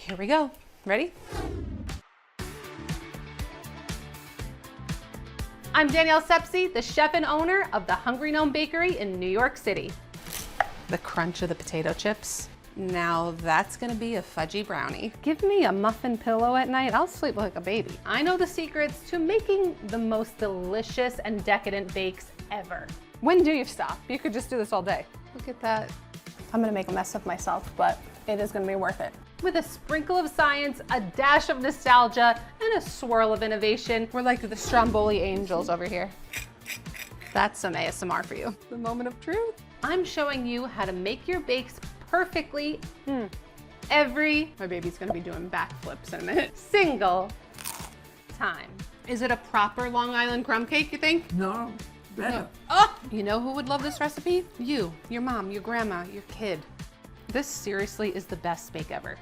Here we go. Ready? I'm Danielle Sepsy, the chef and owner of the Hungry Gnome Bakery in New York City. The crunch of the potato chips. Now that's gonna be a fudgy brownie. Give me a muffin pillow at night, I'll sleep like a baby. I know the secrets to making the most delicious and decadent bakes ever. When do you stop? You could just do this all day. Look at that. I'm gonna make a mess of myself, but it is gonna be worth it. With a sprinkle of science, a dash of nostalgia, and a swirl of innovation, we're like the Stromboli angels over here. That's some ASMR for you. The moment of truth. I'm showing you how to make your bakes perfectly my baby's gonna be doing backflips in a minute, single time. Is it a proper Long Island crumb cake, you think? No, better. No. Oh, you know who would love this recipe? You, your mom, your grandma, your kid. This seriously is the best bake ever.